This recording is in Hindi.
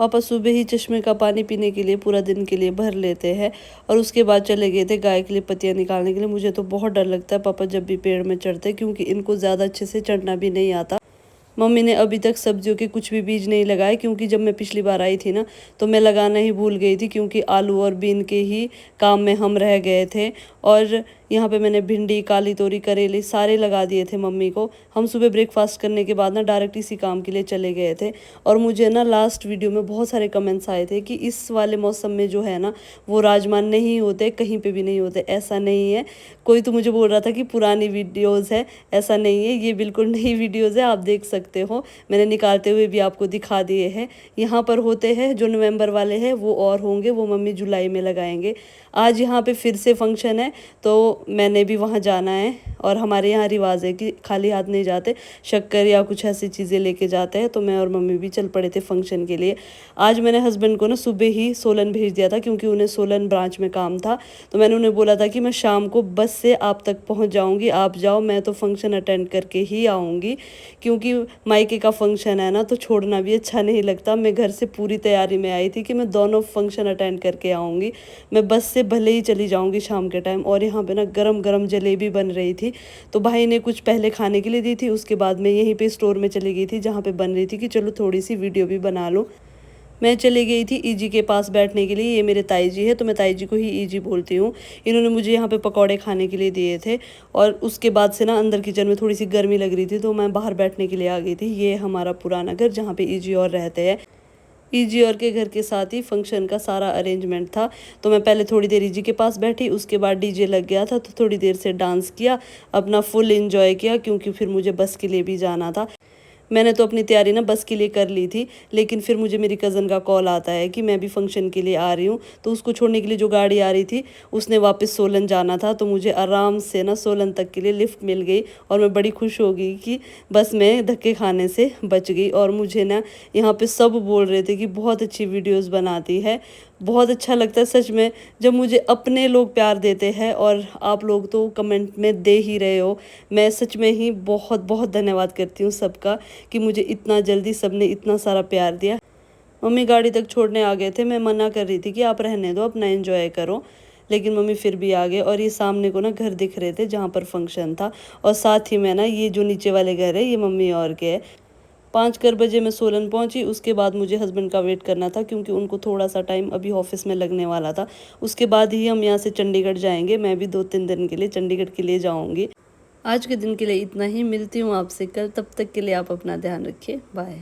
पापा सुबह ही चश्मे का पानी पीने के लिए पूरा दिन के लिए भर लेते हैं और उसके बाद चले गए थे गाय के लिए पत्तियाँ निकालने के लिए। मुझे तो बहुत डर लगता है पापा जब भी पेड़ में चढ़ते, क्योंकि इनको ज़्यादा अच्छे से चढ़ना भी नहीं आता। मम्मी ने अभी तक सब्जियों के कुछ भी बीज नहीं लगाए, क्योंकि जब मैं पिछली बार आई थी ना तो मैं लगाना ही भूल गई थी, क्योंकि आलू और बीन के ही काम में हम रह गए थे। और यहाँ पे मैंने भिंडी, काली तोरी, करेले सारे लगा दिए थे मम्मी को। हम सुबह ब्रेकफास्ट करने के बाद ना डायरेक्ट इसी काम के लिए चले गए थे। और मुझे ना लास्ट वीडियो में बहुत सारे कमेंट्स आए थे कि इस वाले मौसम में जो है ना वो राजमा नहीं होते, कहीं पे भी नहीं होते। ऐसा नहीं है। कोई तो मुझे बोल रहा था कि पुरानी वीडियोज़ है, ऐसा नहीं है, ये बिल्कुल नई वीडियोज़ है, आप देख सकते हो। मैंने निकालते हुए भी आपको दिखा दिए हैं। यहाँ पर होते हैं जो नवंबर वाले हैं वो और होंगे, वो मम्मी जुलाई में लगाएंगे। आज यहाँ पे फिर से फंक्शन है तो मैंने भी वहाँ जाना है। और हमारे यहाँ रिवाज है कि खाली हाथ नहीं जाते, शक्कर या कुछ ऐसी चीज़ें लेके जाते हैं। तो मैं और मम्मी भी चल पड़े थे फंक्शन के लिए। आज मैंने हस्बैंड को ना सुबह ही सोलन भेज दिया था, क्योंकि उन्हें सोलन ब्रांच में काम था। तो मैंने उन्हें बोला था कि मैं शाम को बस से आप तक पहुँच जाऊँगी, आप जाओ, मैं तो फंक्शन अटेंड करके ही आऊँगी। क्योंकि मायके का फंक्शन है ना तो छोड़ना भी अच्छा नहीं लगता। मैं घर से पूरी तैयारी में आई थी कि मैं दोनों फंक्शन अटेंड करके आऊँगी। मैं बस से भले ही चली जाऊँगी शाम के टाइम। और यहाँ पे ना गरम गरम जलेबी बन रही थी, तो भाई ने कुछ पहले खाने के लिए दी थी। उसके बाद मैं यहीं पे स्टोर में चली गई थी जहाँ पे बन रही थी कि चलो थोड़ी सी वीडियो भी बना लूँ। मैं चली गई थी ईजी के पास बैठने के लिए। ये मेरे ताई जी है, तो मैं ताई जी को ही ईजी बोलती हूँ। इन्होंने मुझे यहाँ पे पकौड़े खाने के लिए दिए थे। और उसके बाद से ना अंदर किचन में थोड़ी सी गर्मी लग रही थी, तो मैं बाहर बैठने के लिए आ गई थी। ये हमारा पुराना घर जहाँ पे ईजी और रहते हैं। ईजी और के घर के साथ ही फंक्शन का सारा अरेंजमेंट था। तो मैं पहले थोड़ी देर ईजी के पास बैठी, उसके बाद डीजे लग गया था तो थोड़ी देर से डांस किया, अपना फुल एंजॉय किया, क्योंकि फिर मुझे बस के लिए भी जाना था। मैंने तो अपनी तैयारी ना बस के लिए कर ली थी, लेकिन फिर मुझे मेरी कज़न का कॉल आता है कि मैं भी फंक्शन के लिए आ रही हूँ। तो उसको छोड़ने के लिए जो गाड़ी आ रही थी उसने वापस सोलन जाना था, तो मुझे आराम से ना सोलन तक के लिए लिफ्ट मिल गई। और मैं बड़ी खुश हो गई कि बस मैं धक्के खाने से बच गई। और मुझे ना यहाँ पे सब बोल रहे थे कि बहुत अच्छी वीडियोस बनाती है। बहुत अच्छा लगता है सच में जब मुझे अपने लोग प्यार देते हैं, और आप लोग तो कमेंट में दे ही रहे हो। मैं सच में ही बहुत बहुत धन्यवाद करती हूँ सबका कि मुझे इतना जल्दी सबने इतना सारा प्यार दिया। मम्मी गाड़ी तक छोड़ने आ गए थे। मैं मना कर रही थी कि आप रहने दो, अपना एंजॉय करो, लेकिन मम्मी फिर भी आ गए। और ये सामने को ना घर दिख रहे थे जहाँ पर फंक्शन था, और साथ ही में ना ये जो नीचे वाले घर है ये मम्मी और के है। 5 बजे मैं सोलन पहुंची। उसके बाद मुझे हस्बैंड का वेट करना था, क्योंकि उनको थोड़ा सा टाइम अभी ऑफिस में लगने वाला था। उसके बाद ही हम यहाँ से चंडीगढ़ जाएंगे। मैं भी 2-3 दिन के लिए चंडीगढ़ के लिए जाऊँगी। आज के दिन के लिए इतना ही। मिलती हूँ आपसे कल, तब तक के लिए आप अपना ध्यान रखिए। बाय।